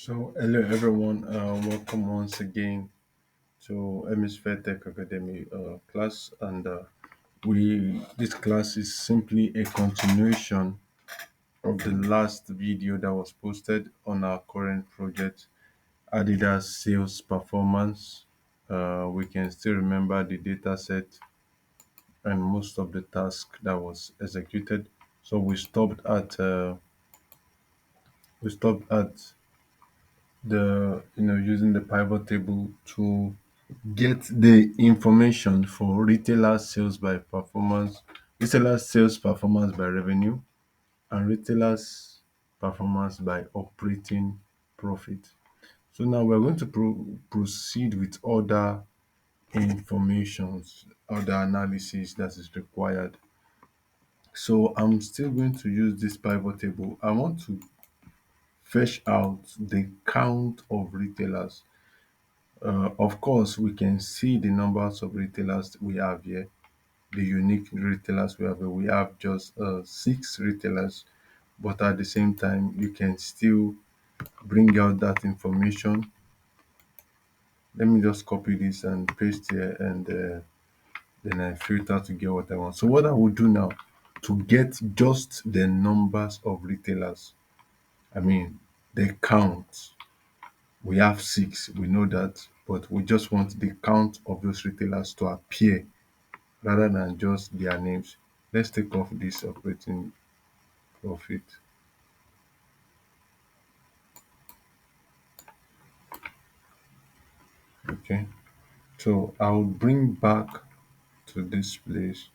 So, hello everyone, welcome once again to Hemisphere Tech Academy class. And we this class is simply a continuation of the last video that was posted on our current project, Adidas sales performance. We can still remember the data set and most of the task that was executed. So we stopped at the using the pivot table to get the information for retailer sales performance by revenue, and retailers performance by operating profit. So now we're going to proceed with other informations, other analysis that is required. So I'm still going to use this pivot table. I want to fetch out the count of retailers. Of course, we can see the numbers of retailers we have here, the unique retailers we have here. We have just six retailers, but at the same time, you can still bring out that information. Let me just copy this and paste here, and then I filter to get what I want. So what I will do now to get just the numbers of retailers, I mean the count. We have six, we know that, but we just want the count of those retailers to appear rather than just their names. Let's take off this operating profit. Okay, so I'll bring back to this place.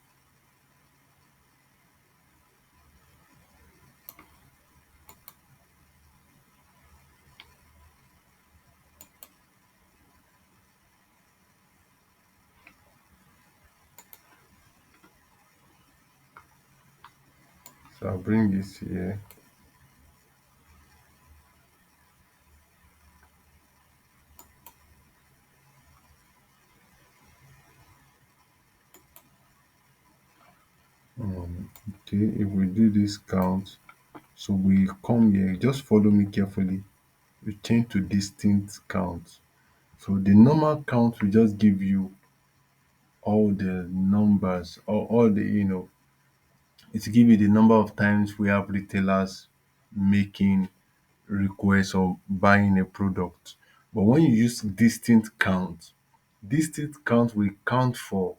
So I'll bring this here. Okay, if we do this count, so we come here, just follow me carefully. We change to distinct count. So the normal count will just give you all the numbers, or all the it will give you the number of times we have retailers making requests or buying a product. But when you use distinct count will count for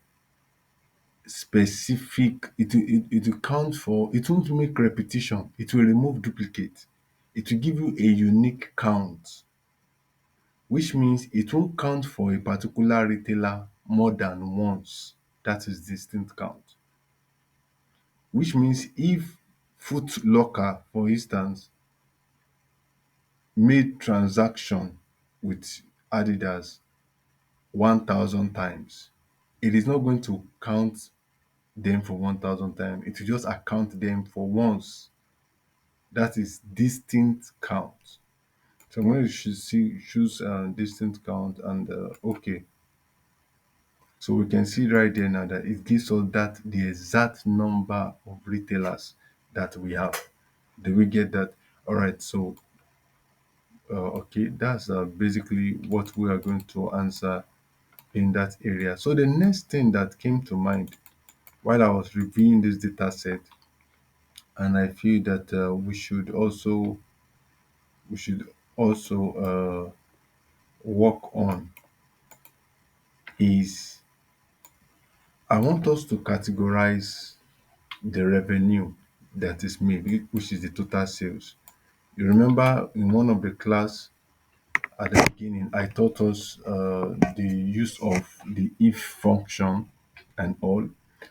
specific, it will count for, it won't make repetition, it will remove duplicate. It will give you a unique count, which means it won't count for a particular retailer more than once. That is distinct count. Which means if Foot Locker, for instance, made transaction with Adidas 1,000 times, it is not going to count them for 1,000 times. It will just account them for once. That is distinct count. So I'm going to choose distinct count, and okay. So we can see right there now that it gives us that the exact number of retailers that we have. Do we get that? All right. So okay, that's basically what we are going to answer in that area. So the next thing that came to mind while I was reviewing this data set, and I feel that we should also work on, is I want us to categorize the revenue that is made, which is the total sales. You remember in one of the class at the beginning, I taught us the use of the if function and all.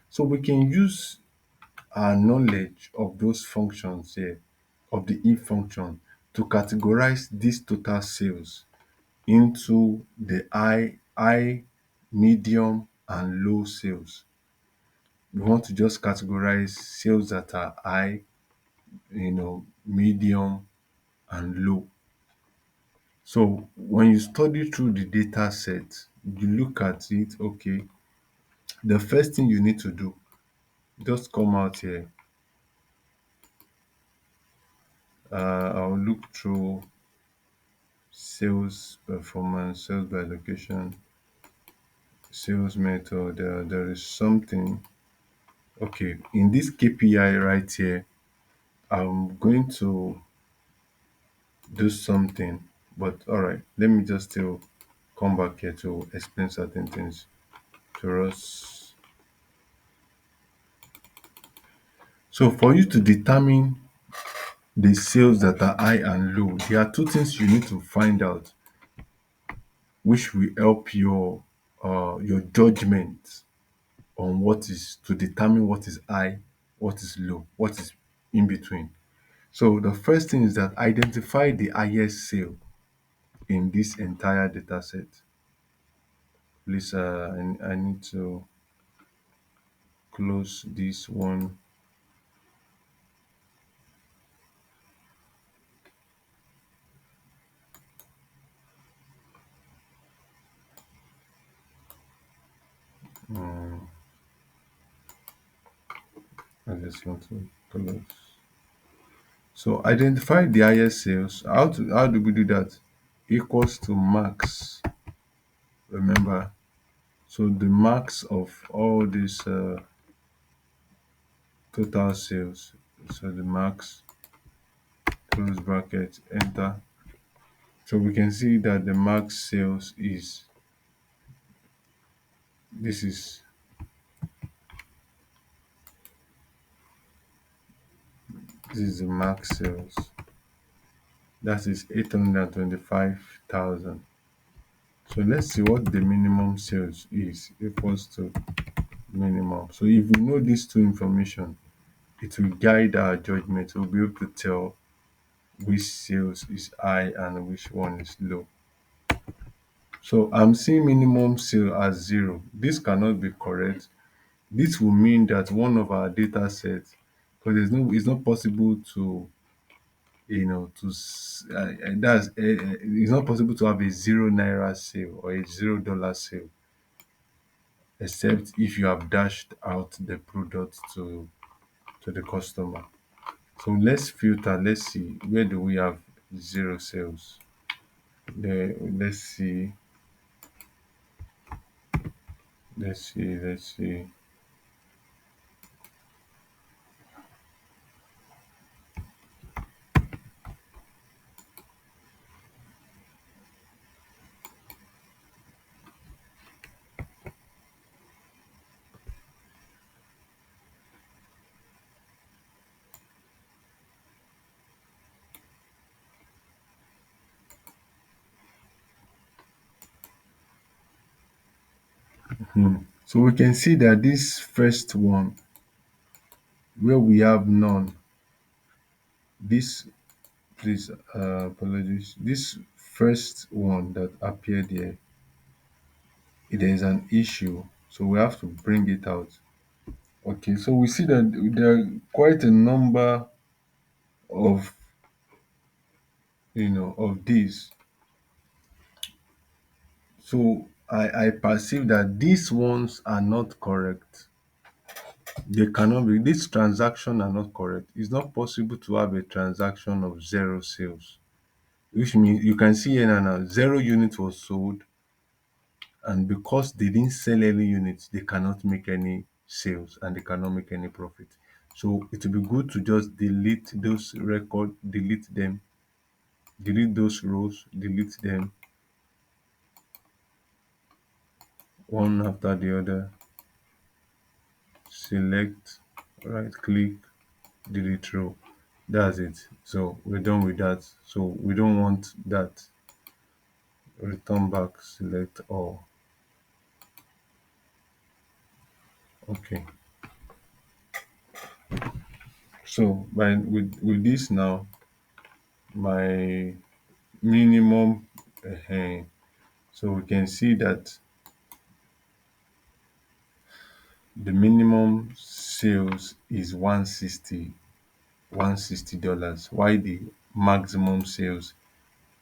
So we can use our knowledge of those functions here, of the if function, to categorize this total sales into the high, medium, and low sales. We want to just categorize sales that are high, medium, and low. So when you study through the data set, you look at it, okay, the first thing you need to do, just come out here. I'll look through sales performance, sales by location, sales method. There is something. Okay, in this KPI right here, I'm going to do something, but all right, let me just still come back here to explain certain things to us. So for you to determine the sales that are high and low, there are two things you need to find out, which will help your judgment on what is to determine what is high, what is low, what is in between. So the first thing is that identify the highest sale in this entire data set. Please, I need to close this one. um, I just want to close. So identify the highest sales. How do we do that? Equals to max. Remember, so the max of all these total sales. So the max, close bracket, enter. So we can see that the max sales is this is this is the max sales. That is 825,000. So let's see what the minimum sales is equals to minimum. So if we know these two information, it will guide our judgment. We'll be able to tell which sales is high and which one is low. So I'm seeing minimum sale as 0. This cannot be correct. This will mean that one of our data sets, because it's not possible to it's not possible to have a 0 naira sale or a $0 sale, except if you have dashed out the product to the customer. So let's filter. Let's see, where do we have zero sales there. Let's see. So we can see that this first one, where we have none, this, please, apologies, this first one that appeared here, there is an issue, so we have to bring it out. Okay, so we see that there are quite a number of of these. So I perceive that these ones are not correct. They cannot be. These transactions are not correct. It's not possible to have a transaction of zero sales, which means you can see here now, zero units was sold, and because they didn't sell any units, they cannot make any sales and they cannot make any profit. So it will be good to just delete those records, delete them, delete those rows, delete them one after the other. Select, right click, delete row. That's it. So we're done with that. So we don't want that. Return back, select all. Okay. So with this now, my minimum, so we can see that the minimum sales is 160 dollars, while the maximum sales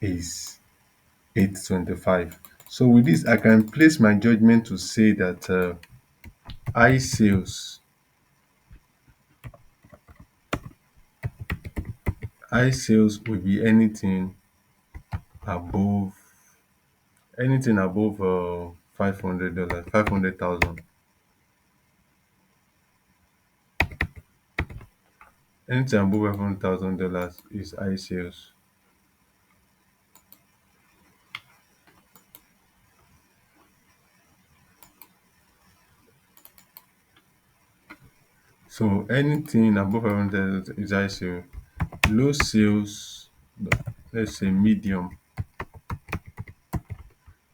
is 825. So with this, I can place my judgment to say that high sales high sales will be anything above anything above $500, 500,000. Anything above $500,000 is high sales. So anything above 500,000 is high sales. Low sales, let's say medium.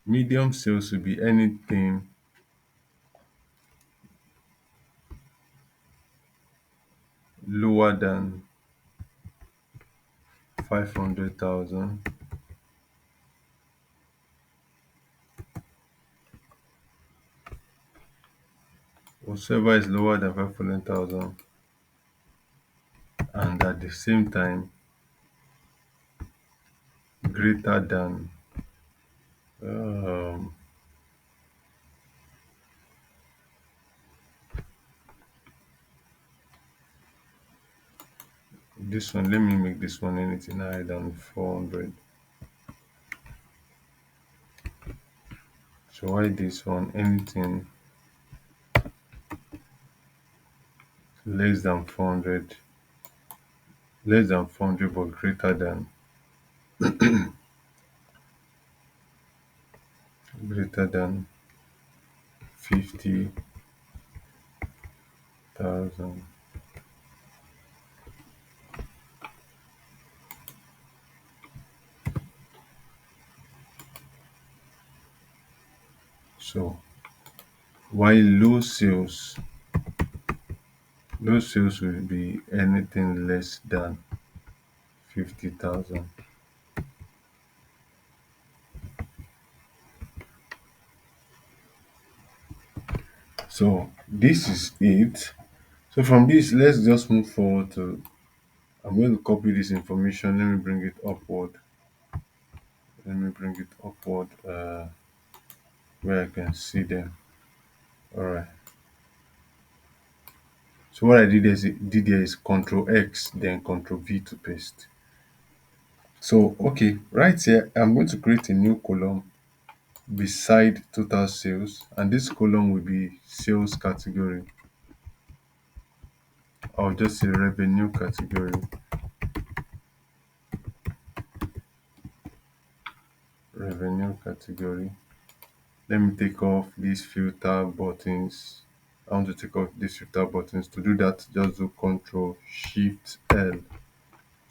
Medium sales will be anything lower than 500,000. Whatever is lower than 500,000 and at the same time greater than um, this one. Let me make this one anything higher than 400. So why this one anything less than 400, less than 400 but greater than 50,000. So while low sales will be anything less than 50,000. So this is it. So from this, let's just move forward to, I'm going to copy this information. Let me bring it upward. Let me bring it upward where I can see them. All right. So what I did here is Control X, then Control V to paste. So okay, right here, I'm going to create a new column beside total sales, and this column will be sales category. I'll just say revenue category. Revenue category. Let me take off these filter buttons. I want to take off these filter buttons. To do that, just do Control Shift L to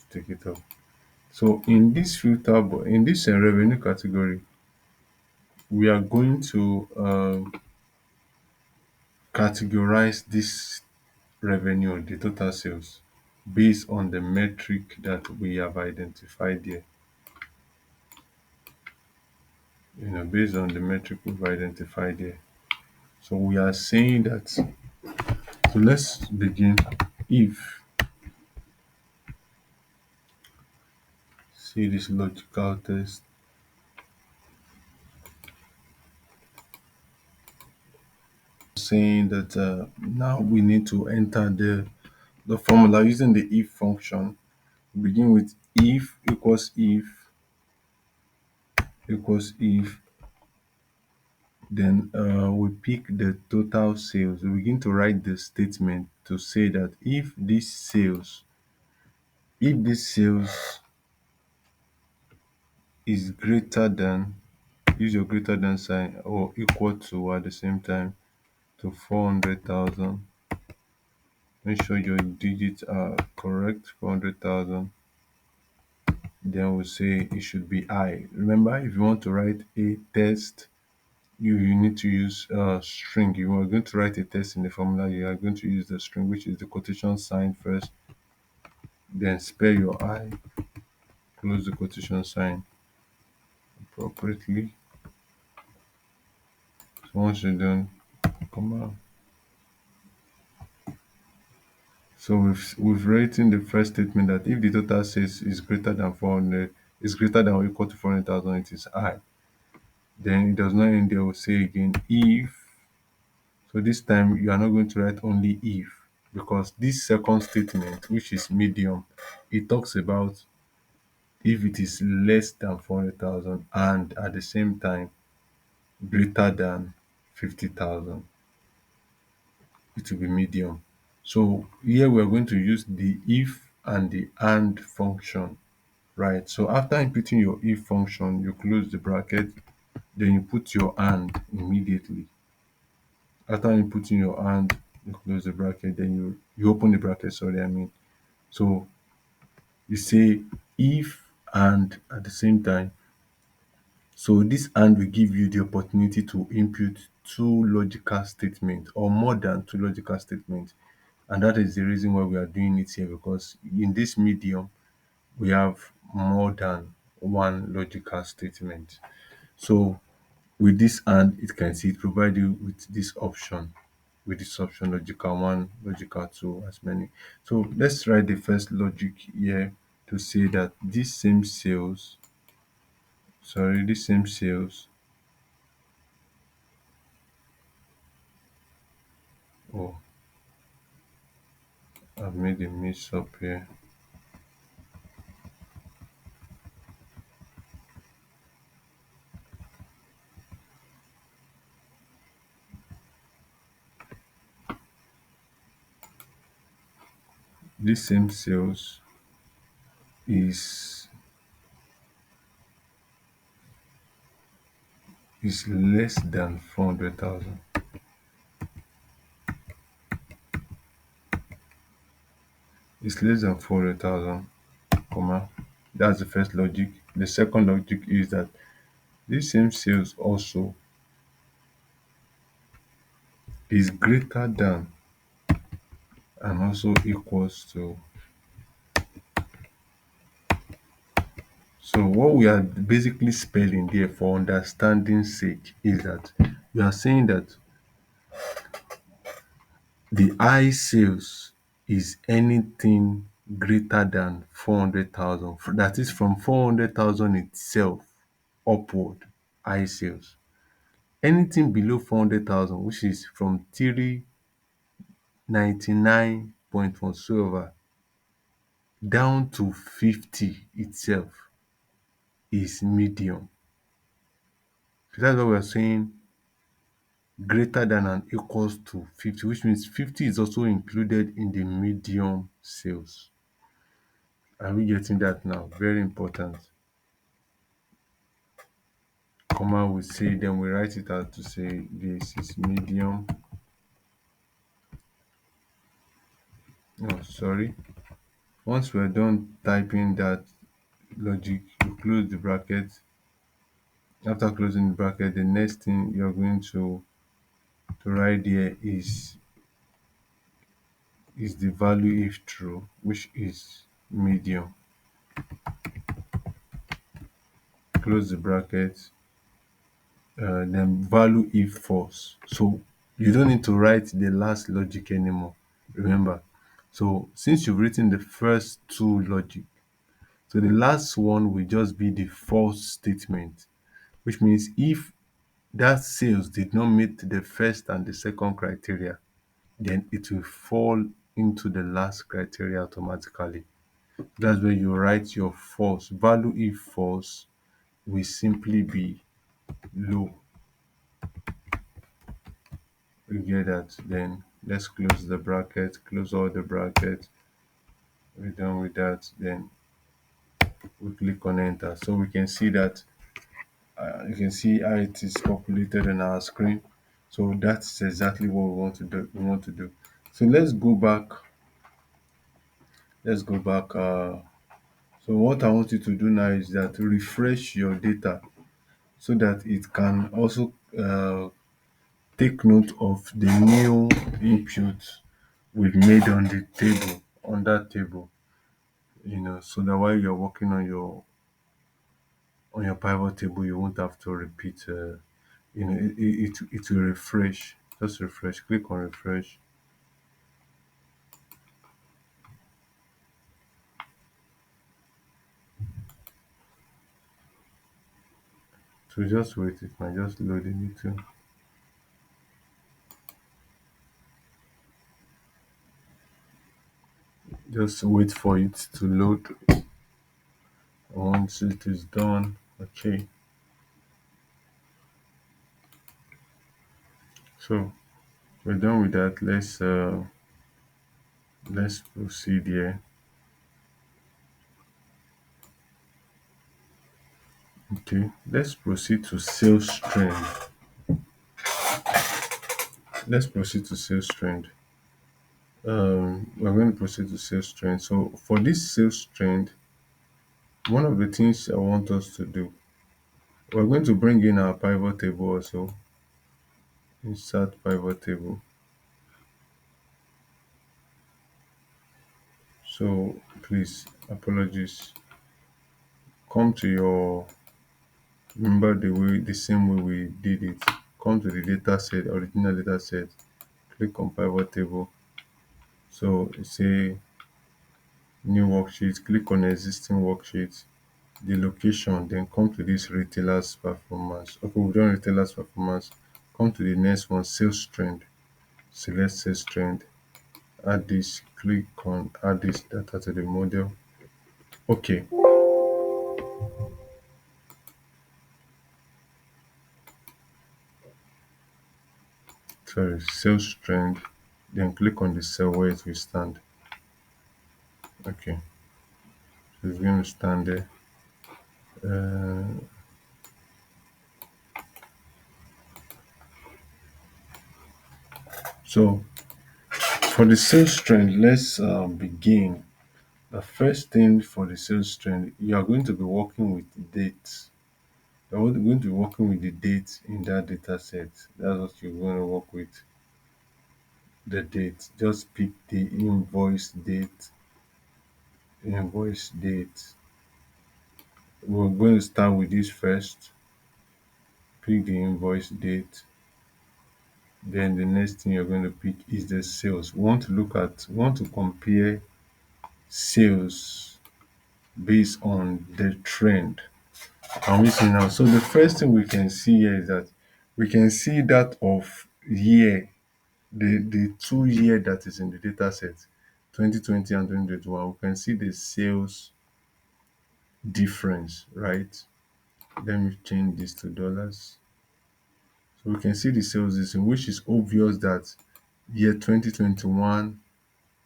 take it off. So in this in this revenue category, we are going to categorize this revenue, the total sales, based on the metric that we have identified here. Based on the metric we've identified here. So we are saying that, so let's begin. If, see this logical test, saying that now we need to enter the formula using the if function. Begin with if equals if, then we pick the total sales. We begin to write the statement to say that if this sales is greater than, use your greater than sign, or equal to at the same time to 400,000. Make sure your digits are correct, 400,000. Then we say it should be I. Remember, if you want to write a test, you need to use string. You are going to write a test in the formula, you are going to use the string, which is the quotation sign first, then spell your I, close the quotation sign appropriately. So once you're done, comma. So we've written the first statement that if the total sales is greater than 400, is greater than or equal to 400,000, it is I. Then it does not end there. We'll say again if. So this time you are not going to write only if, because this second statement, which is medium, it talks about if it is less than 400,000 and at the same time greater than 50,000, it will be medium. So here we're going to use the if and the and function, right? So after inputting your if function, you close the bracket, then you put your and immediately. After inputting your and, you close the bracket, then you open the bracket, sorry, I mean. So you say if and at the same time. So this and will give you the opportunity to input two logical statements or more than two logical statements. And that is the reason why we are doing it here, because in this medium we have more than one logical statement. So with this and it can see it provide you with this option logical one, logical two, as many. So let's write the first logic here to say that this same sales. Oh, I've made a mess up here. This same sales is less than 400,000. It's less than 400,000, comma. That's the first logic. The second logic is that this same sales also is greater than and also equals to. So what we are basically spelling there for understanding sake is that we are saying that the I sales is anything greater than 400,000. That is from 400,000 itself upward, I sales. Anything below 400,000, which is from 399 point whatsoever down to 50 itself, is medium. So that's why we are saying greater than and equals to 50, which means 50 is also included in the medium sales. Are we getting that now? Very important. Comma we say, then we write it out to say this is medium. Oh, sorry. Once we're done typing that logic, you close the bracket. After closing the bracket, the next thing you're going to write there is the value if true, which is medium. Close the bracket, then value if false. So you don't need to write the last logic anymore. Remember. So since you've written the first two logic, so the last one will just be the false statement, which means if that sales did not meet the first and the second criteria, then it will fall into the last criteria automatically. That's where you write your false. Value if false will simply be low. You get that? Then let's close the bracket, close all the brackets. We're done with that. Then we click on enter. So we can see that you can see how it is populated on our screen. So that's exactly what we want to do. So let's go back. So what I want you to do now is that refresh your data so that it can also take note of the new input we've made on that table, so that while you're working on your pivot table, you won't have to repeat. It will refresh. Just refresh. Click on refresh. So just wait. It might just load a little. Just wait for it to load. I want once it is done, okay, so we're done with that. Let's proceed here. Okay, let's proceed to sales trend. Let's proceed to sales trend. We're going to proceed to sales trend. So for this sales trend, one of the things I want us to do, we're going to bring in our pivot table also. Insert pivot table. So please, apologies. Come to your, remember the same way we did it. Come to the data set, original data set. Click on pivot table. So it's a new worksheet. Click on existing worksheet. The location, then come to this retailers performance. Okay, we've done retailers performance. Come to the next one, sales trend. Select sales trend. Add this, click on add this data to the model. Okay, sorry, sales trend. Then click on the cell where it will stand. Okay, so it's going to stand there. Uh, so for the sales trend, let's begin. The first thing for the sales trend, you are going to be working with dates. You're going to be working with the dates in that data set. That's what you're going to work with. The date. Just pick the invoice date. Invoice date. We're going to start with this first. Pick the invoice date. Then the next thing you're going to pick is the sales. We want to compare sales based on the trend. And we see now. So the first thing we can see here is that we can see that of year, the 2 year that is in the data set, 2020 and 2021. We can see the sales difference, right? Let me change this to dollars. So we can see the sales difference, which is obvious that year 2021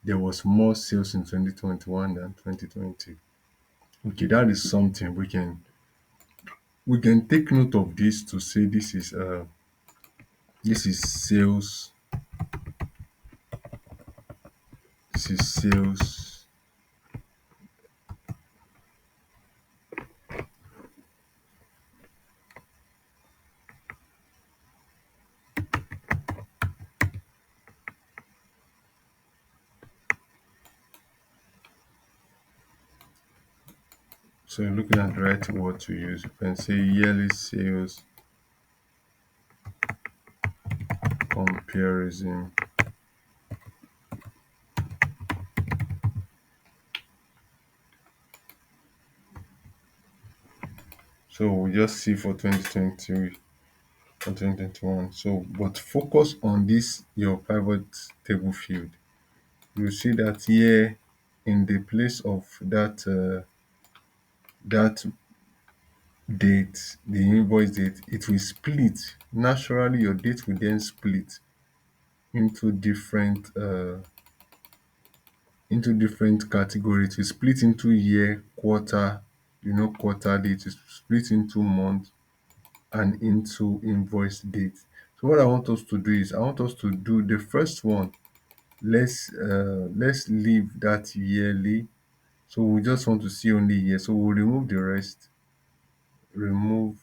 there was more sales in 2021 than 2020. Okay, that is something we can take note of this to say this is sales, this is sales. So you're looking at the right word to use. You can say yearly sales comparison. So we just see for 2020 and 2021. So but focus on this your pivot table field. You see that here in the place of that date, the invoice date, it will split. Naturally, your date will then split into different categories. It will split into year, quarter, quarterly. It will split into month and into invoice date. So what I want us to do is I want us to do the first one. Let's leave that yearly. So we just want to see only year. So we'll remove the rest. Remove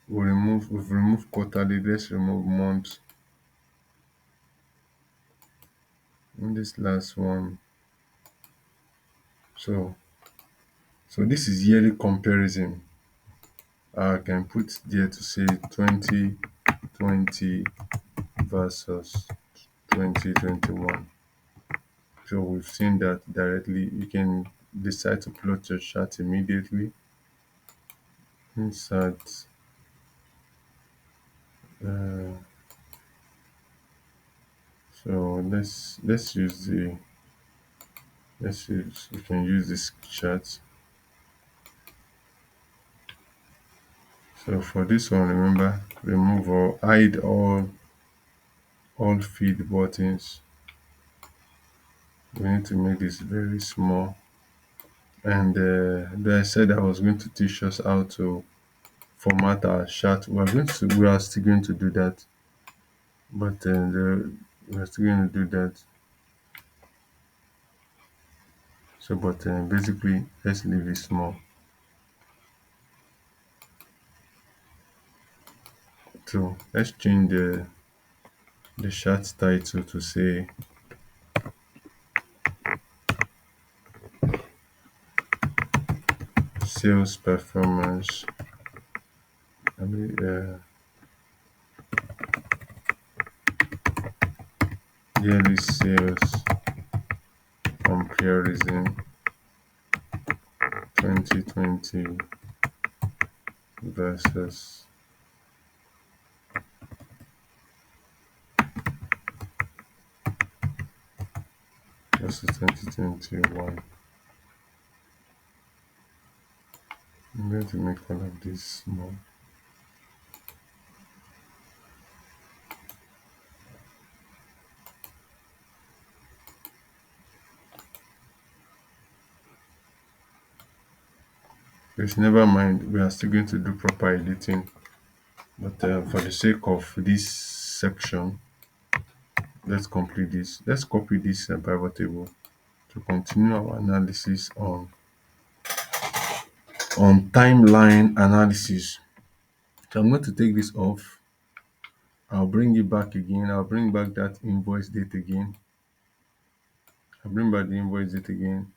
we've removed quarterly. Let's remove month in this last one. So this is yearly comparison. I can put there to say 2020 versus 2021. So we've seen that directly. You can decide to plot your chart immediately. Insert uh, so let's use let's see, we can use this chart. So for this one, remember, remove or hide all feed buttons. We need to make this very small. And then I said I was going to teach us how to format our chart. We are still going to do that, but we are still going to do that. So, but basically, let's leave it small. So let's change the chart title to say sales performance. I mean, yearly sales comparison 2020 versus versus 2021. I'm going to make all of this small. But never mind, we are still going to do proper editing. But for the sake of this section, let's complete this. Let's copy this pivot table to continue our analysis on timeline analysis. So I'm going to take this off. I'll bring it back again. I'll bring back that invoice date again. I'll bring back the invoice date again.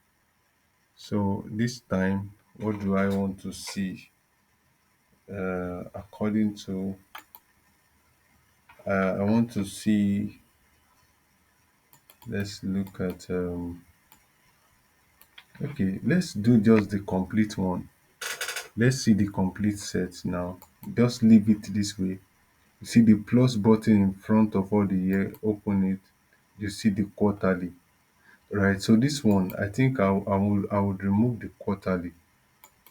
So this time, what do I want to see? According to, I want to see, let's look at, okay, let's do just the complete one. Let's see the complete set now. Just leave it this way. You see the plus button in front of all the year, open it. You see the quarterly, right? So this one, I think I would remove the quarterly.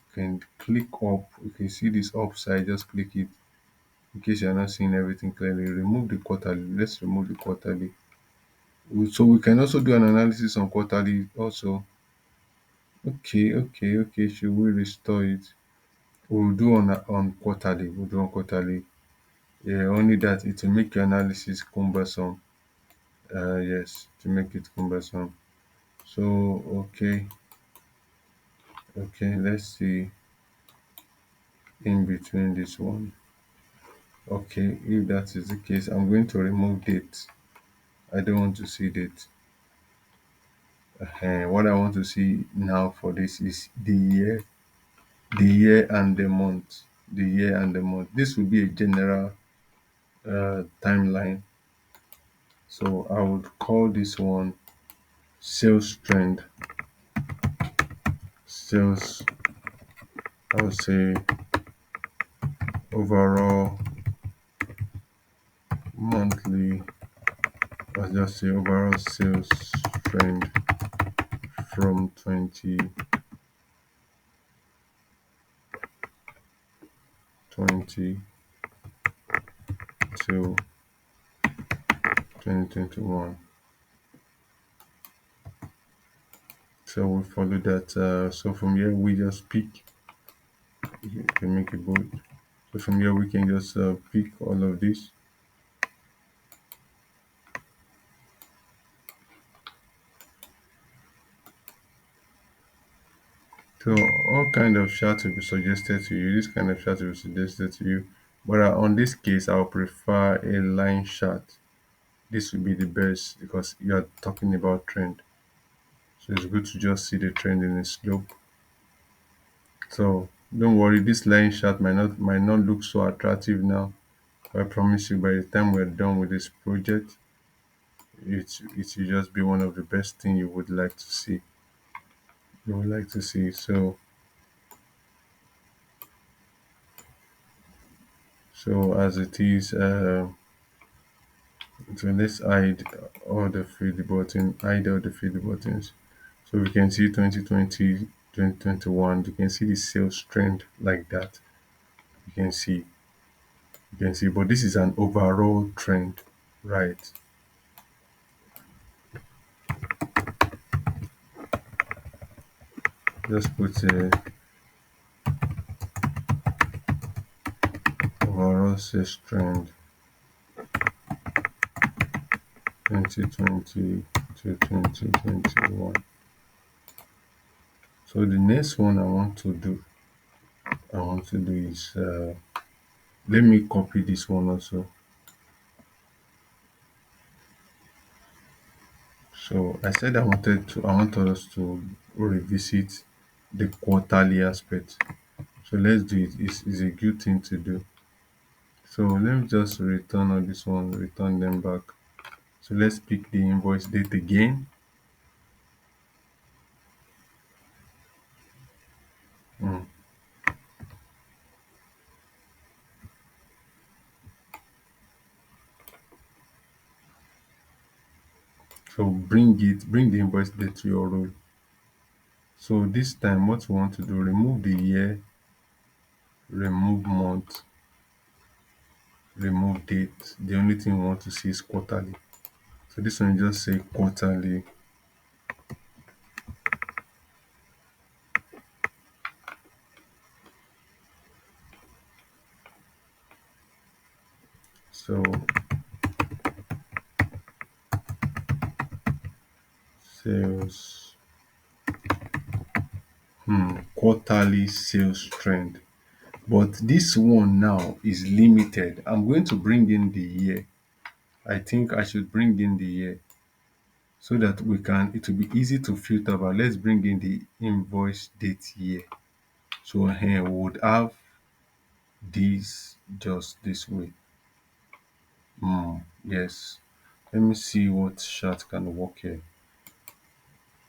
You can click up. You can see this upside. Just click it in case you're not seeing everything clearly. Remove the quarterly. Let's remove the quarterly. So we can also do an analysis on quarterly also. Okay. Should we restore it? We'll do on quarterly. We'll do on quarterly. Yeah, only that it will make your analysis cumbersome. Yes, to make it cumbersome. So okay, let's see in between this one. Okay, if that is the case, I'm going to remove date. I don't want to see date. What I want to see now for this is the year and the month. The year and the month. This will be a general timeline. So I would call this one sales trend. Sales, I would say overall monthly, let's just say overall sales trend from 2020 to 2021. So we follow that. So from here we just pick. You can make it bold. So from here we can just pick all of this. So all kind of charts will be suggested to you. This kind of chart will be suggested to you. But on this case, I'll prefer a line chart. This will be the best because you are talking about trend. So it's good to just see the trend in the slope. So don't worry, this line chart might not look so attractive now. But I promise you by the time we're done with this project, it will just be one of the best thing you would like to see. You would like to see. So as it is, so let's hide all the field buttons. So we can see 2020, 2021. You can see the sales trend like that. You can see, you can see, but this is an overall trend, right? Just put a overall sales trend 2020 to 2021. So the next one I want to do is let me copy this one also. So I said I want us to revisit the quarterly aspect. So let's do it. It's a good thing to do. So let me just return on this one, return them back. So let's pick the invoice date again. Mm. So bring the invoice date to your role. So this time what we want to do, remove the year, remove month, remove date. The only thing we want to see is quarterly. So this one just say quarterly. So sales, quarterly sales trend. But this one now is limited. I'm going to bring in the year. I think I should bring in the year so that it will be easy to filter. But let's bring in the invoice date year. So here we would have this just this way. Yes. Let me see what chart can work here.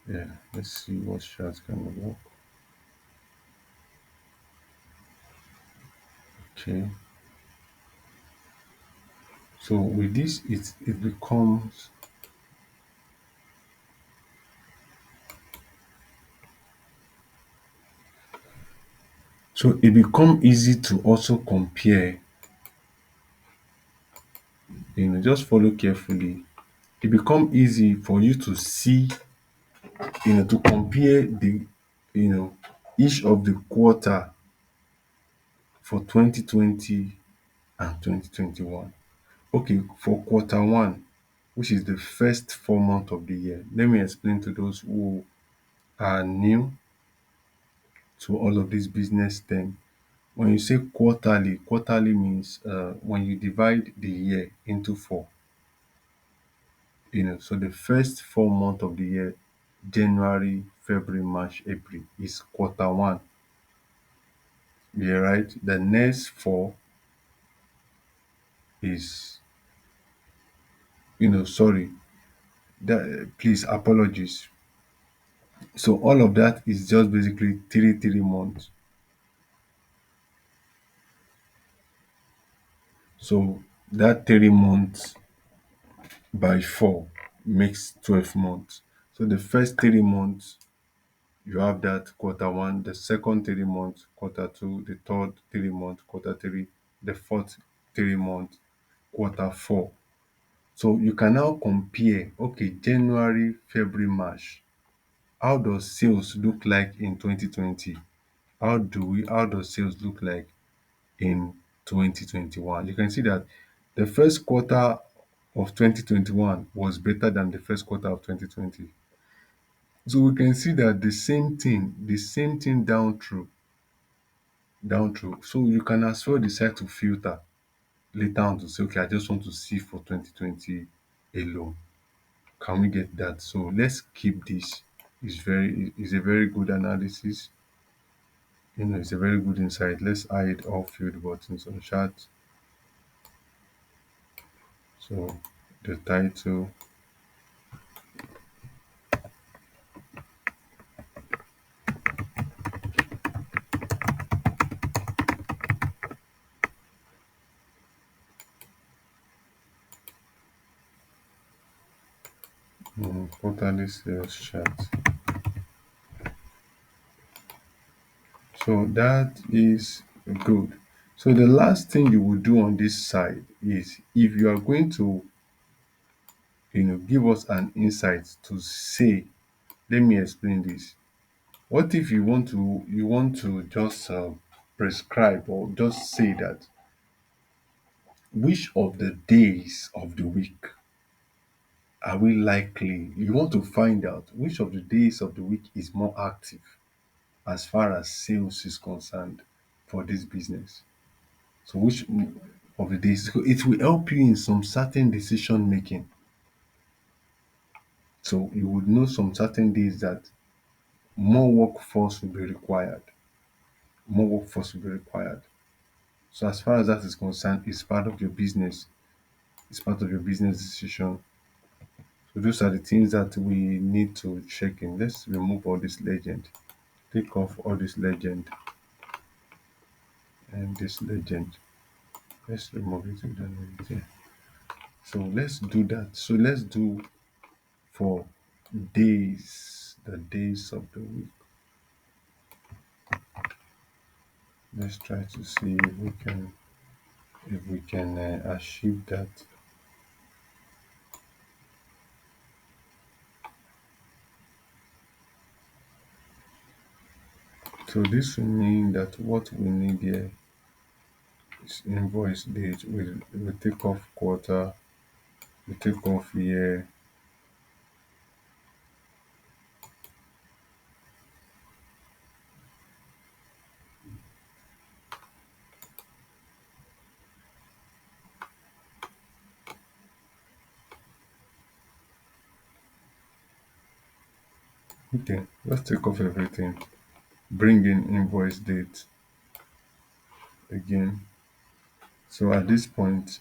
Yeah, let's see what chart can work. Okay. So with this, it becomes easy to also compare. Just follow carefully. It become easy for you to see, to compare you know each of the quarter for 2020 and 2021. Okay, for quarter one, which is the first 4 months of the year, let me explain to those who are new to all of this business term. When you say quarterly, quarterly means when you divide the year into four. So the first 4 months of the year, January, February, March, April, is quarter one. Yeah, right. The next four is, sorry, please apologies. So all of that is just basically three months. So that 3 months by four makes 12 months. So the first 3 months, you have that quarter one, the second 3 months, quarter two, the third 3 months, quarter three, the fourth 3 months, quarter four. So you can now compare, okay, January, February, March. How does sales look like in 2020? How does sales look like in 2021? You can see that the first quarter of 2021 was better than the first quarter of 2020. So we can see that the same thing down through. So you can as well decide to filter later on to say, okay, I just want to see for 2020 alone. Can we get that? So let's keep this. It's a very good analysis. It's a very good insight. Let's hide all field buttons on chart. So the title, quarterly sales chart. So that is good. So the last thing you will do on this side is, if you are going to, give us an insight to say, let me explain this. What if you want to just prescribe or just say that which of the days of the week are we likely, you want to find out which of the days of the week is more active as far as sales is concerned for this business. So which of the days, so it will help you in some certain decision making. So you would know some certain days that more workforce will be required. More workforce will be required. So as far as that is concerned, it's part of your business. It's part of your business decision. So those are the things that we need to check in. Let's remove all this legend. Take off all this legend and this legend. Let's remove it with everything. So let's do that. So let's do for days, the days of the week. Let's try to see if we can achieve that. So this will mean that what we need here is invoice date. We take off quarter, we take off year. Okay, let's take off everything. Bring in invoice date again. So at this point,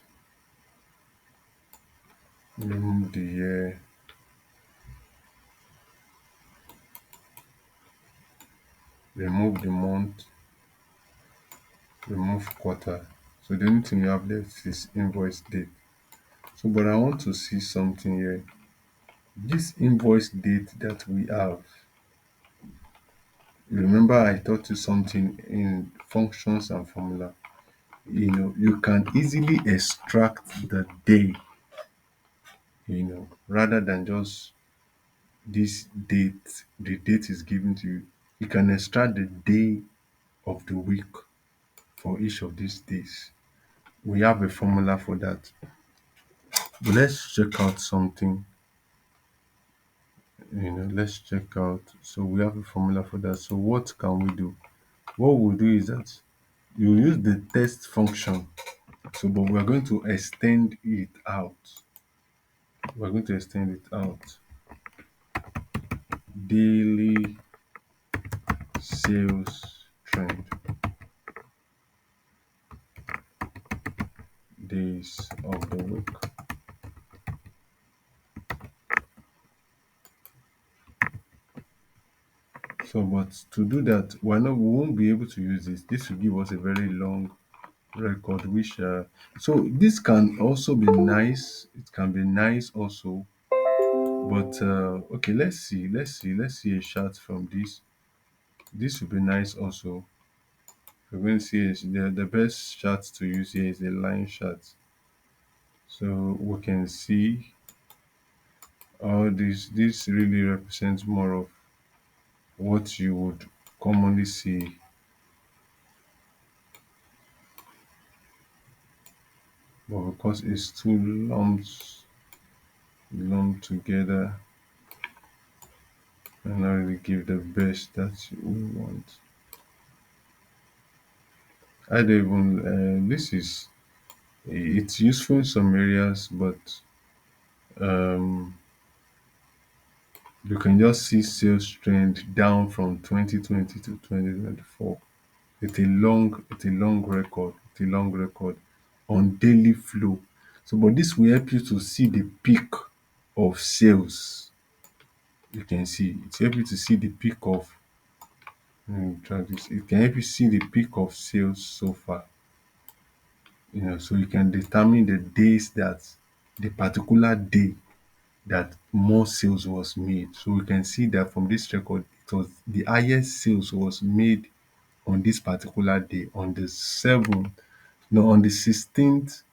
remove the year, remove the month, remove quarter. So the only thing you have left is invoice date. So but I want to see something here. This invoice date that we have, remember I taught you something in functions and formula. You can easily extract the day, rather than just this date, the date is given to you. You can extract the day of the week for each of these days. We have a formula for that. But let's check out something. Let's check out. So we have a formula for that. So what can we do? What we'll do is that you use the test function. So but we're going to extend it out. We're going to extend it out. Daily sales trend, days of the week. So but to do that, we won't be able to use this. This will give us a very long record, which so this can also be nice. It can be nice also. But okay, let's see a chart from this. This will be nice also. We're going to see the best chart to use here is a line chart. So we can see all this really represents more of what you would commonly see. But because it's too lumped together, and not really give the best that we want. I don't even this is it's useful in some areas, but um you can just see sales trend down from 2020 to 2024. It's a long record on daily flow. So but this will help you to see the peak of sales. You can see it help you to see the peak of try this. It can help you see the peak of sales so far. So you can determine the days that the particular day that more sales was made. So we can see that from this record, it was the highest sales was made on this particular day, on the 7th, no, on the 16th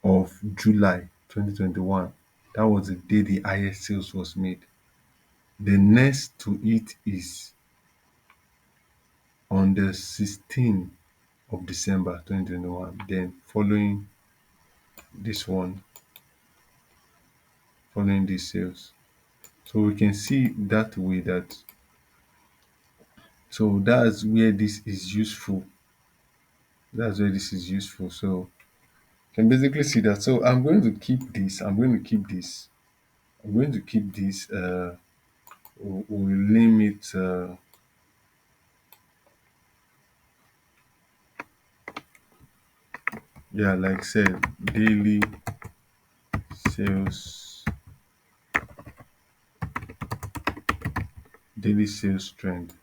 of July 2021. That was the day the highest sales was made. The next to it is on the 16th of December 2021. Then this one, following these sales. So we can see that way that, so that's where this is useful. That's where this is useful. So you can basically see that. So I'm going to keep this. I'm going to keep this. I'm going to keep this. We'll name it. Yeah, like said, sales, daily sales trend.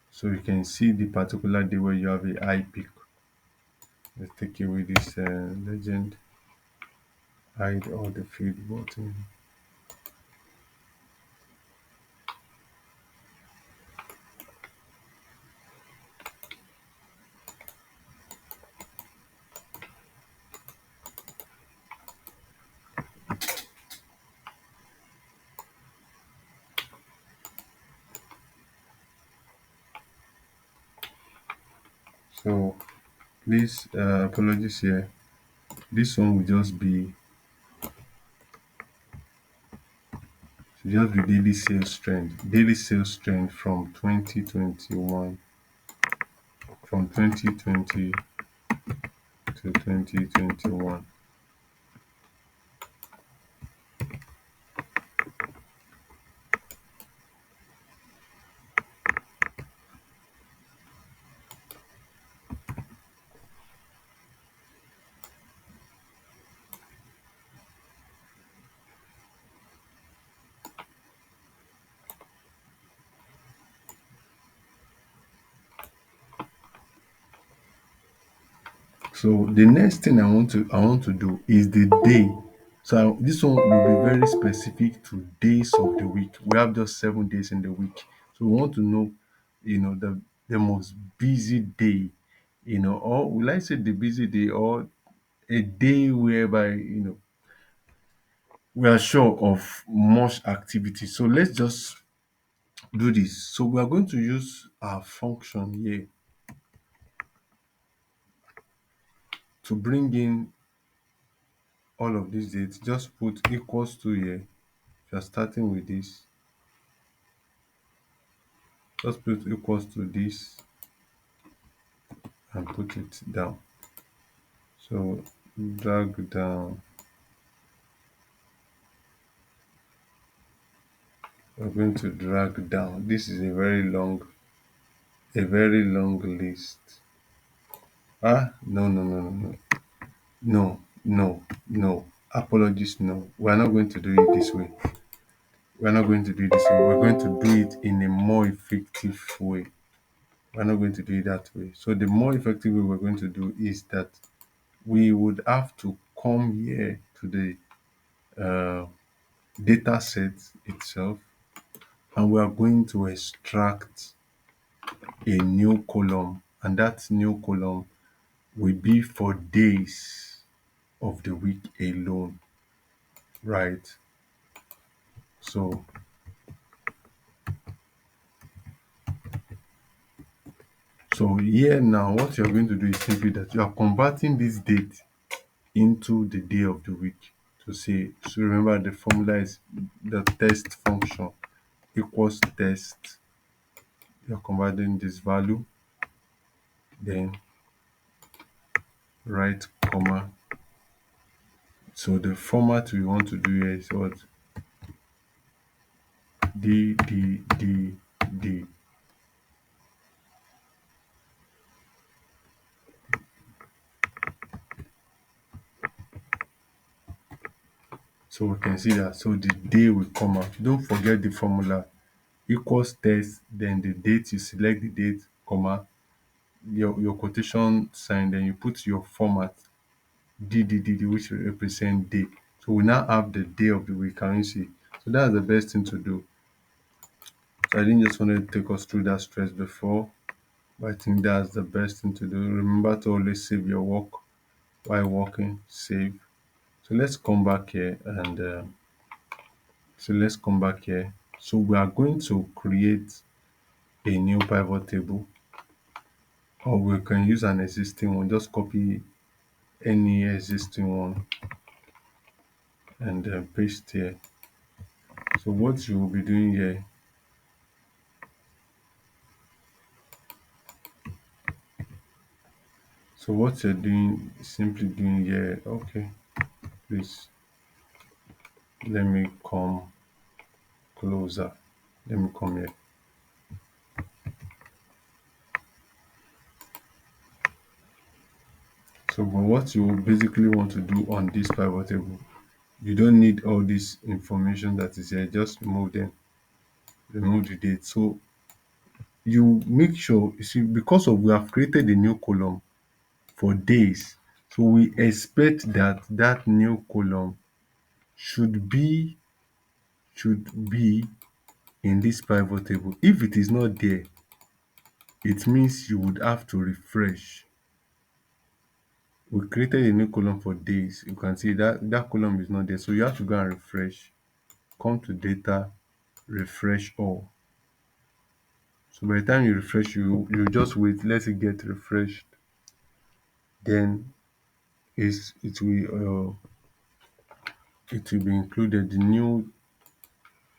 So you can see the particular day where you have a high peak. Let's take away this legend. Hide all the field button. So please, apologies here. This one will just be daily sales trend. Daily sales trend from 2021, from 2020 to 2021. So the next thing I want to do is the day. So this one will be very specific to days of the week. We have just 7 days in the week. So we want to know, the most busy day, or will I say the busy day, or a day whereby we are sure of much activity. So let's just do this. So we are going to use our function here to bring in all of these dates. Just put equals to here. If you're starting with this, just put equals to this and put it down. So drag down. We're going to drag down. This is a very long list. No, no, no, no, no. No, no, no. Apologies, no. We're not going to do it this way. We're not going to do it this way. We're going to do it in a more effective way. We're not going to do it that way. So the more effective way we're going to do is that we would have to come here to the uh, data set itself, and we are going to extract a new column, and that new column will be for days of the week alone, right? So here now, what you're going to do is simply that you are converting this date into the day of the week. So remember, the formula is the test function equals test. You're converting this value, then right comma. So the format we want to do here is what? D. So we can see that. So the day will come out. Don't forget the formula equals test, then the date. You select the date, comma, your quotation sign, then you put your format D, which will represent day. So we now have the day of the week. Can you see? So that's the best thing to do. So I didn't just want to take us through that stress before. I think that's the best thing to do. Remember to always save your work while working. Save. So let's come back here and let's come back here. So we are going to create a new pivot table, or we can use an existing one. Just copy any existing one and paste here. So what you will be doing here, so what you're doing, simply doing here, okay, please let me come closer. Let me come here. So but what you basically want to do on this pivot table, you don't need all this information that is here. Just remove them, remove the date. So you make sure, you see, because of we have created a new column for days, so we expect that that new column should be should be in this pivot table. If it is not there, it means you would have to refresh. We created a new column for days. You can see that that column is not there, so you have to go and refresh. Come to data, refresh all. So by the time you refresh, you just wait, let it get refreshed. Then it will be included.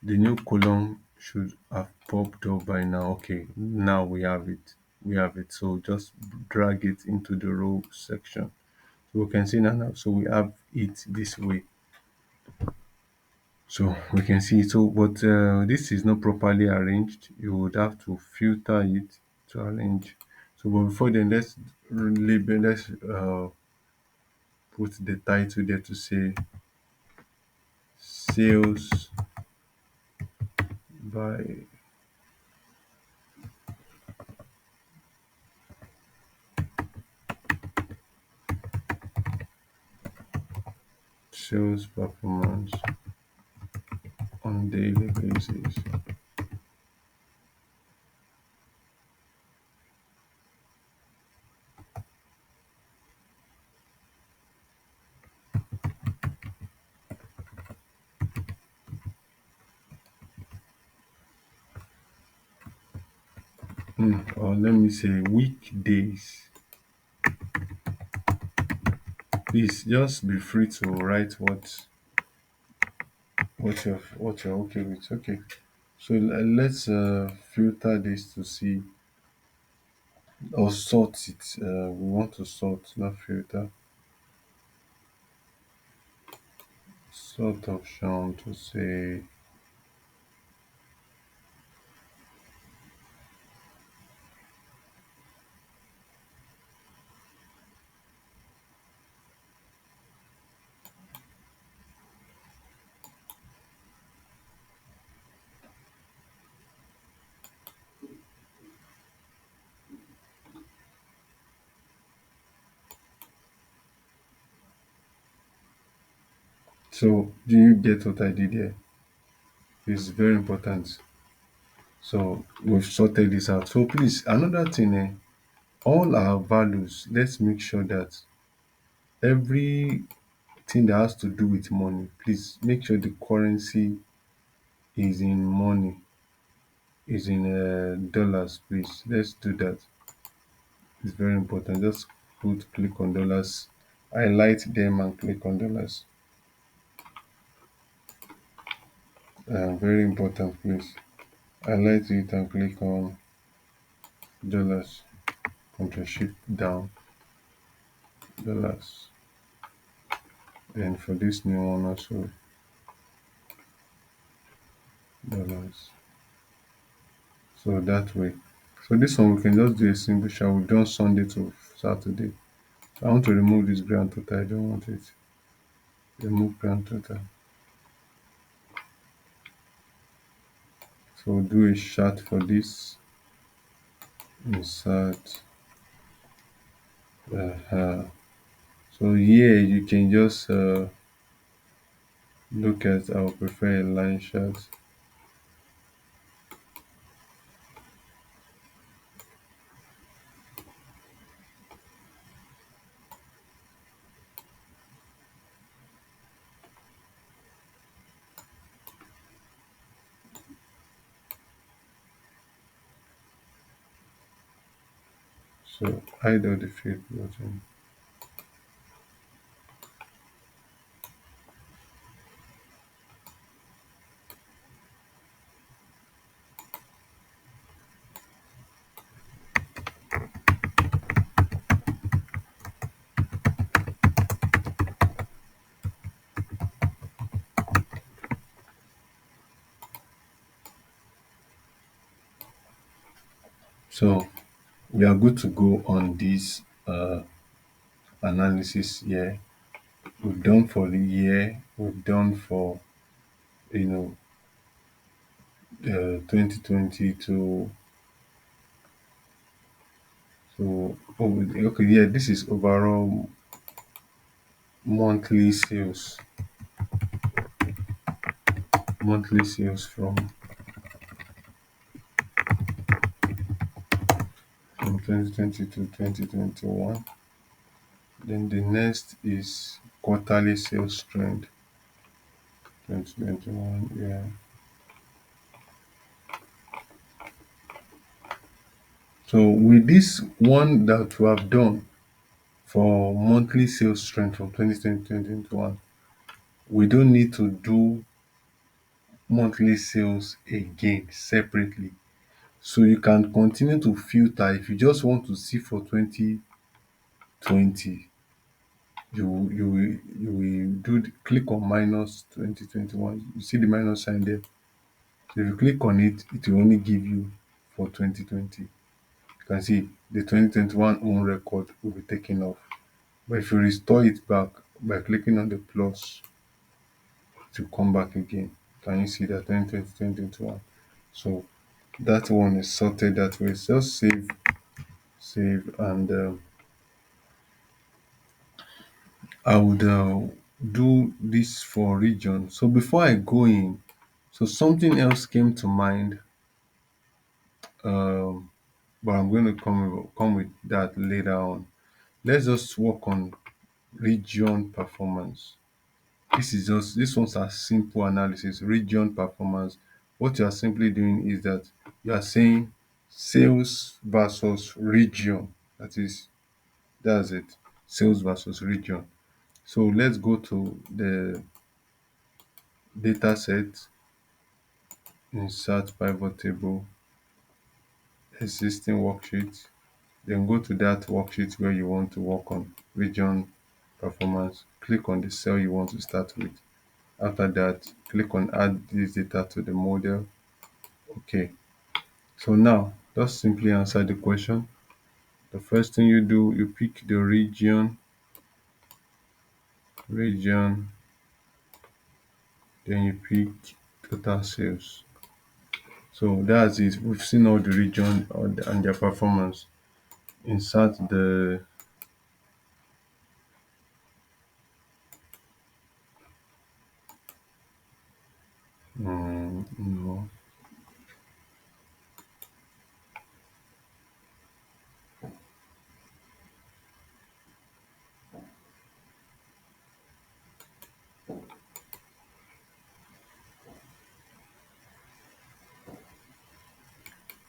The new column should have popped up by now. Okay, now we have it. We have it. So just drag it into the row section. So we can see now. So we have it this way. So we can see it. So but this is not properly arranged. You would have to filter it to arrange. So but before then, let's put the title there to say sales by sales performance on daily basis. Or let me say weekdays. Please just be free to write what you're okay with. Okay. So let's filter this to see or sort it. We want to sort, not filter. Sort option to say so. Do you get what I did here? It's very important. So we've sorted this out. So please, another thing, all our values, let's make sure that everything that has to do with money, please make sure the currency is in money, is in dollars, please. Let's do that. It's very important. Just click on dollars, highlight them and click on dollars. Very important, please. Highlight it and click on dollars. Control shift down, dollars. Then for this new one also, dollars. So that way. So this one we can just do a simple share. We've done Sunday to Saturday. I want to remove this grand total. I don't want it. Remove grand total. So we'll do a chart for this. Insert. So here you can just look at our preferred line chart. So hide all the field button. So we are good to go on this analysis here. We've done for the year, we've done for, you know, 2020 to, so, oh, okay, yeah, this is overall monthly sales, monthly sales from 2020 to 2021. Then the next is quarterly sales trend, 2021, yeah. So with this one that we have done for monthly sales trend from 2020 to 2021, we don't need to do monthly sales again separately. So you can continue to filter if you just want to see for 2020. You will do click on minus 2021. You see the minus sign there. So if you click on it, it will only give you for 2020. You can see the 2021 own record will be taken off. But if you restore it back by clicking on the plus, to come back again. Can you see that 2020, 2021? So that one is sorted that way. Just save, and I would do this for region. So before I go in, so something else came to mind, um, but I'm going to come with that later on. Let's just work on region performance. This one's a simple analysis. Region performance. What you are simply doing is that you are saying sales versus region. That's it. Sales versus region. So let's go to the data set, insert pivot table, existing worksheet, then go to that worksheet where you want to work on region performance. Click on the cell you want to start with. After that, click on add this data to the model. Okay, so now just simply answer the question. The first thing you do, you pick the region, then you pick total sales. So that's it. We've seen all the region and their performance. Insert the no.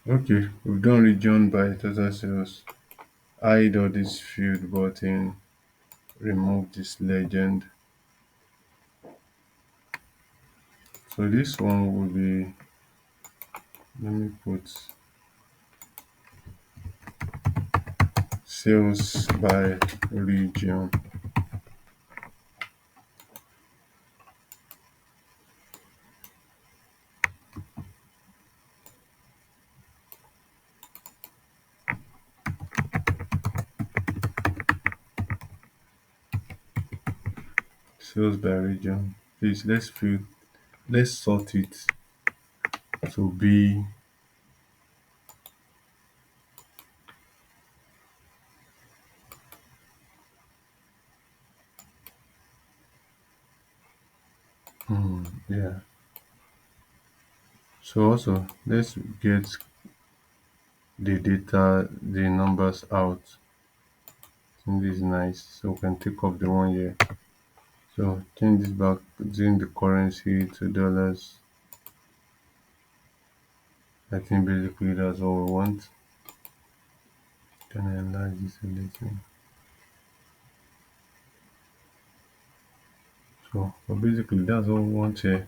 Okay, we've done region by total sales. Hide all this field button, remove this legend. So this one will be, let me put sales by region. Sales by region. Please let's sort it to be yeah. So also let's get the numbers out. I think this is nice. So we can take off the one here. So change this back, change the currency to dollars. I think basically that's all we want. Can I enlarge this a little? So, but basically, that's all we want here.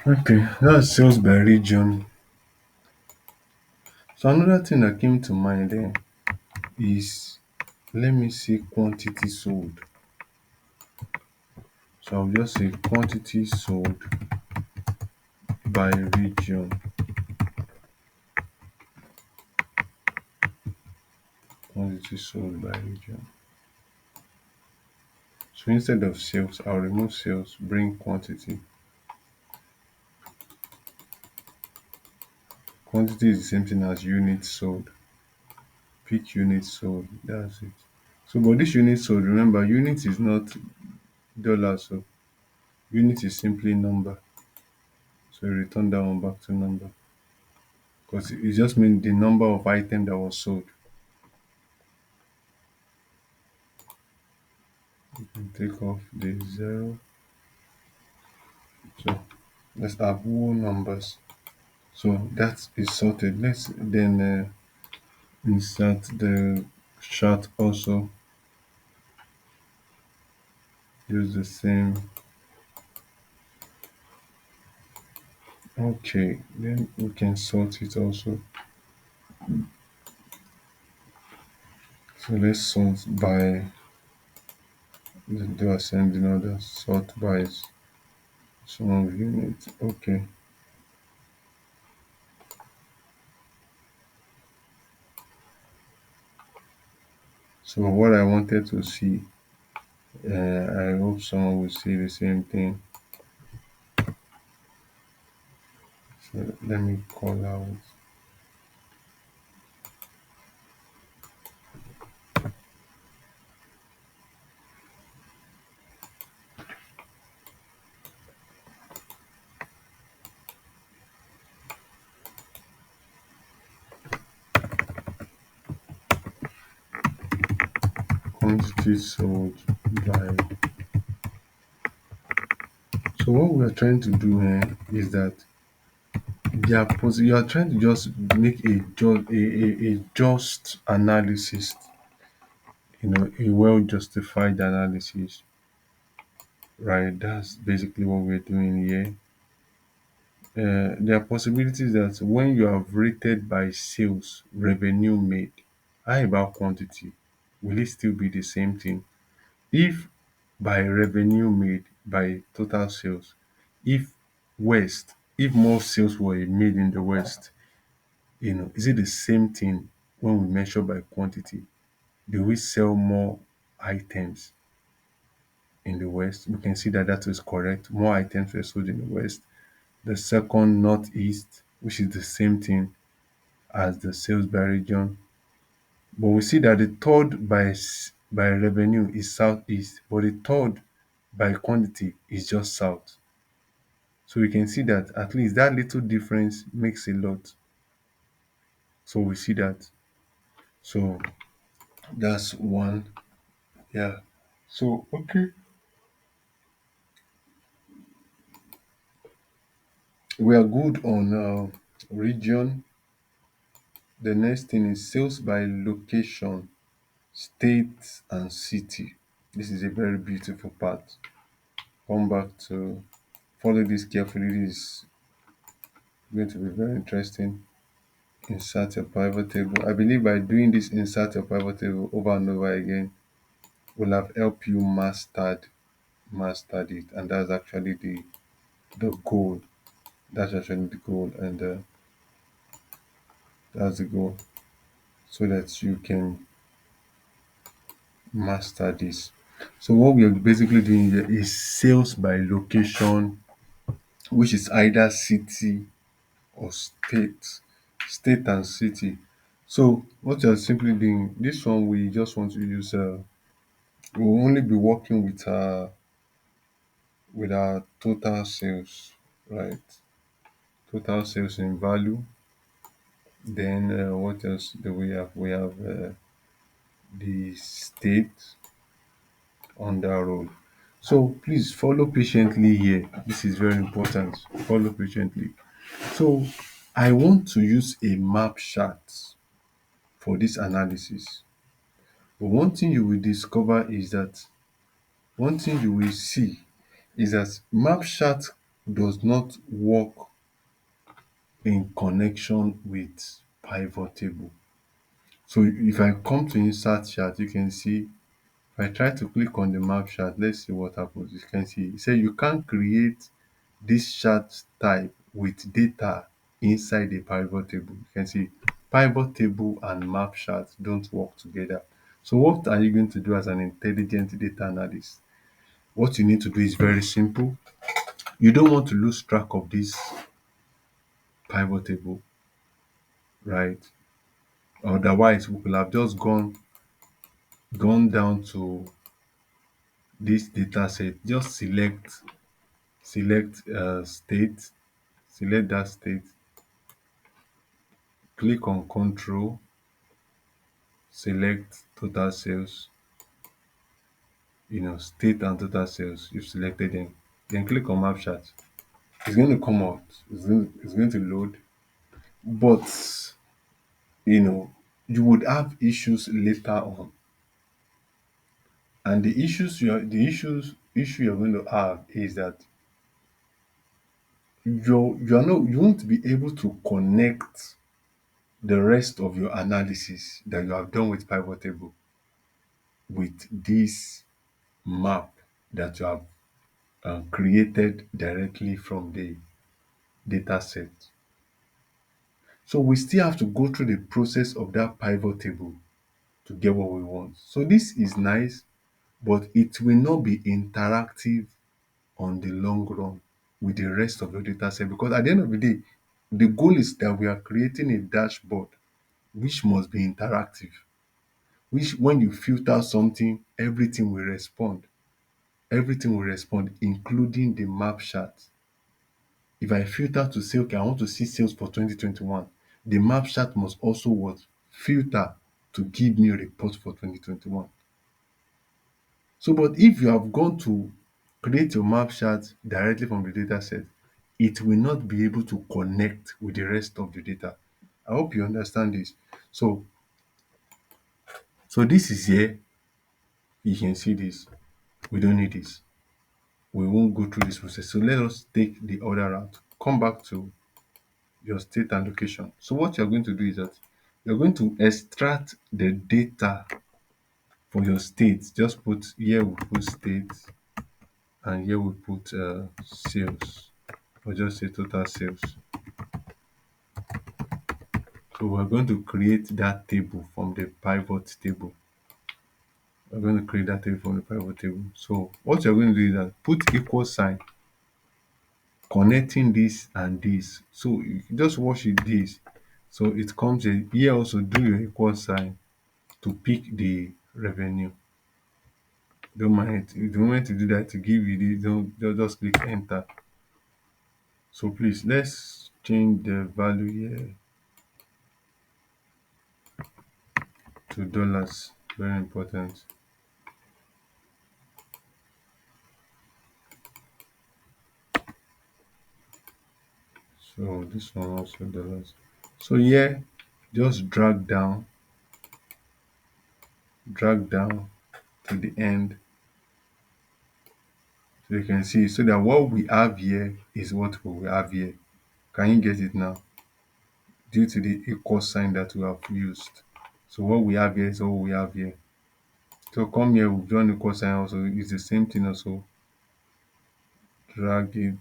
Okay, that's sales by region. So another thing that came to mind then is, let me see, quantity sold. So I'll just say quantity sold by region. Quantity sold by region. So instead of sales, I'll remove sales, bring quantity. Quantity is the same thing as units sold. Pick units sold. That's it. So but this unit sold, remember, unit is not dollar, so unit is simply number. So return that one back to number. Because it just means the number of item that was sold. And take off the zero. So let's have whole numbers. So that is sorted. Let's then insert the chart also. Use the same. Okay, then we can sort it also. So let's sort by do ascending order. Sort by sum of units. Okay. So what I wanted to see, I hope someone will see the same thing. So let me call out quantity sold by. So what we are trying to do here is that you are trying to just make a just analysis, a well justified analysis, right? That's basically what we're doing here. There are possibilities that when you have rated by sales revenue made, how about quantity? Will it still be the same thing? If by revenue made by total sales, if if more sales were made in the West, is it the same thing when we measure by quantity? Do we sell more items in the West? We can see that that is correct. More items were sold in the West. The second, Northeast, which is the same thing as the sales by region. But we see that the third by revenue is Southeast, but the third by quantity is just South. So we can see that at least that little difference makes a lot. So we see that. So that's one. Yeah. So okay, we are good on region. The next thing is sales by location, state and city. This is a very beautiful part. Come back to follow this carefully. This is going to be very interesting. Insert your pivot table. I believe by doing this insert your pivot table over and over again will have helped you mastered it, and that's actually the goal. That's actually the goal, and that's the goal, so that you can master this. So what we are basically doing here is sales by location, which is either city or state and city. So what you're simply doing, this one we just want to use, we'll only be working with our total sales, right? Total sales in value. Then what else do we have? We have the state under role. So please follow patiently here. This is very important. Follow patiently. So I want to use a map chart for this analysis. But one thing you will discover is that one thing you will see is that map chart does not work in connection with pivot table. So if I come to insert chart, you can see if I try to click on the map chart, let's see what happens. You can see it say you can't create this chart type with data inside a pivot table. You can see pivot table and map chart don't work together. So what are you going to do as an intelligent data analyst? What you need to do is very simple. You don't want to lose track of this pivot table, right? Otherwise, we could have just gone down to this data set. Just select state, select that state, click on control, select total sales, state and total sales. You've selected them. Then click on map chart. It's going to come out. It's going to load. But you would have issues later on. And the issue you're going to have is that you won't be able to connect the rest of your analysis that you have done with pivot table with this map that you have created directly from the data set. So we still have to go through the process of that pivot table to get what we want. So this is nice, but it will not be interactive on the long run with the rest of your data set, because at the end of the day, the goal is that we are creating a dashboard which must be interactive, which when you filter something, everything will respond, including the map chart. If I filter to say, okay, I want to see sales for 2021, the map chart must also what? Filter to give me a report for 2021. So, but if you have gone to create your map chart directly from the data set, it will not be able to connect with the rest of the data. I hope you understand this. So this is here. You can see this. We don't need this. We won't go through this process. So let us take the other route. Come back to your state and location. So what you're going to do is that you're going to extract the data for your state. Just put here, we put state, and here we put sales, or just say total sales. So we're going to create that table from the pivot table. We're going to create that table from the pivot table. So what you're going to do is that put equal sign connecting this and this. So you just watch it this. So it comes here also do your equal sign to pick the revenue. Don't mind it. You don't want to do that to give you this, don't just click enter. So please let's change the value here to dollars. Very important. So this one also dollars. So here just drag down to the end, so you can see so that what we have here is what we will have here. Can you get it now? Due to the equal sign that we have used. So what we have here is what we have here. So come here, we've drawn equal sign also. It's the same thing also. Drag it.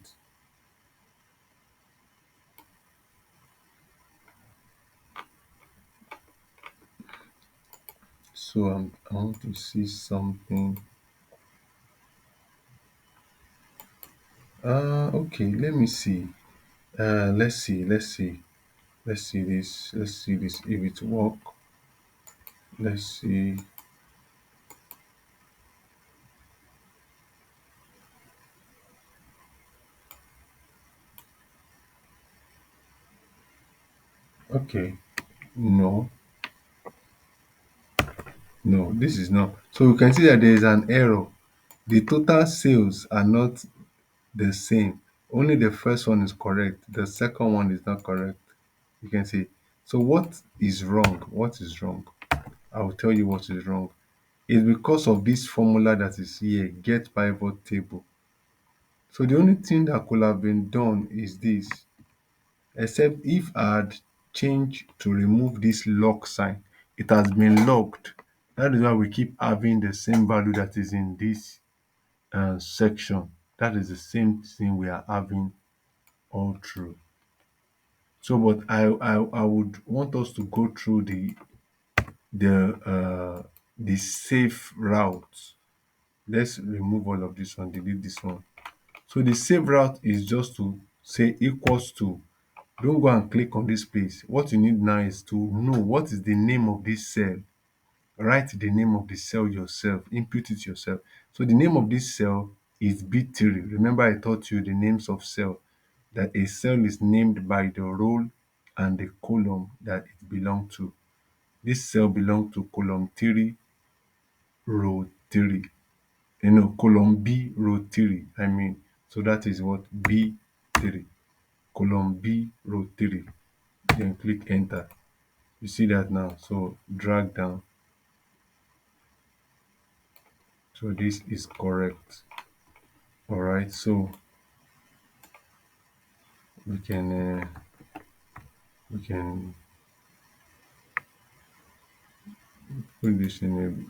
So I want to see something. Okay, let me see. Let's see this if it work. Let's see. Okay. No, no, this is not. So we can see that there is an error. The total sales are not the same. Only the first one is correct. The second one is not correct. You can see. So what is wrong? What is wrong? I will tell you what is wrong. It's because of this formula that is here, get pivot table. So the only thing that could have been done is this, except if I had changed to remove this lock sign. It has been locked. That is why we keep having the same value that is in this section. That is the same thing we are having all through. So, but I would want us to go through the safe route. Let's remove all of this one, delete this one. So the safe route is just to say equals to. Don't go and click on this place. What you need now is to know what is the name of this cell. Write the name of the cell yourself, input it yourself. So the name of this cell is B3. Remember I taught you the names of cell, that a cell is named by the row and the column that it belongs to. This cell belongs to column 3, row 3. Column B, row 3, I mean. So that is what B3, column B, row 3. Then click enter. You see that now. So drag down. So this is correct. All right. So we can uh, we can put this in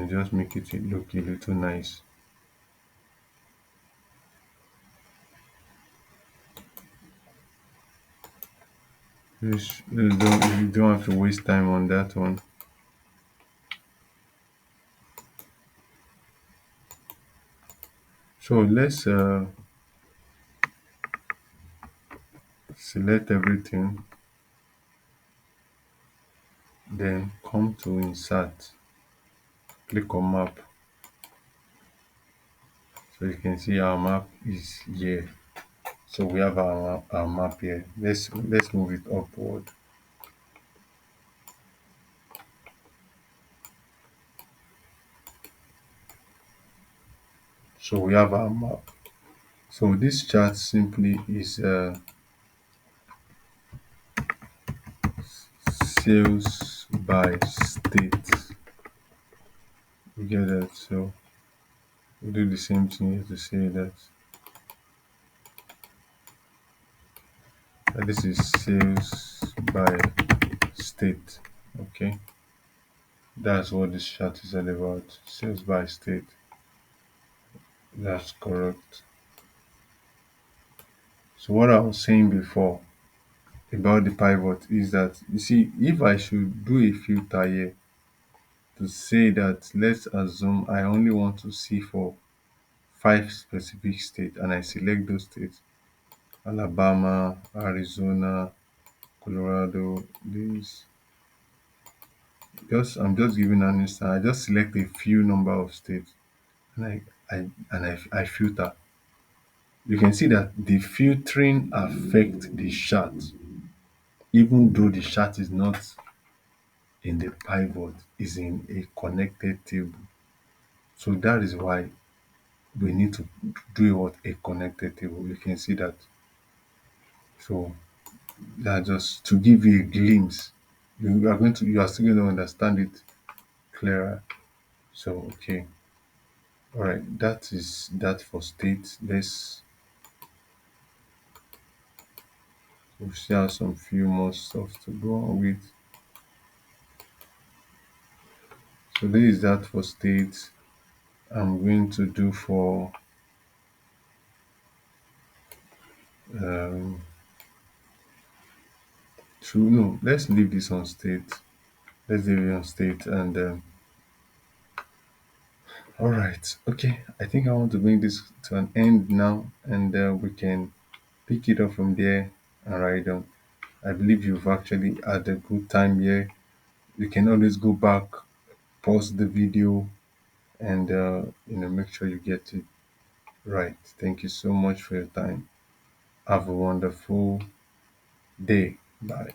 just make it look a little nice. You don't have to waste time on that one. So let's select everything, then come to insert, click on map. So you can see our map is here. So we have our map here. Let's move it upward. So we have our map. So this chart simply is sales by state. You get that? So we do the same thing here to say that this is sales by state. Okay, that's what this chart is all about. Sales by state. That's correct. So what I was saying before about the pivot is that, you see, if I should do a filter here to say that, let's assume I only want to see for 5 specific states and I select those states: Alabama, Arizona, Colorado, this. I'm just giving an instance. I just select a few number of states and I filter. You can see that the filtering affect the chart, even though the chart is not in the pivot, is in a connected table. So that is why we need to do what, a connected table. You can see that. So that just to give you a glimpse. You are still going to understand it clearer. So okay. All right, that is that for state. We still have some few more stuff to go on with. So this is that for state. I'm going to do for um true. No, let's leave this on state. Let's leave it on state and all right. Okay. I think I want to bring this to an end now, and we can pick it up from there and write down. I believe you've actually had a good time here. You can always go back, pause the video, and make sure you get it right. Thank you so much for your time. Have a wonderful day. Bye.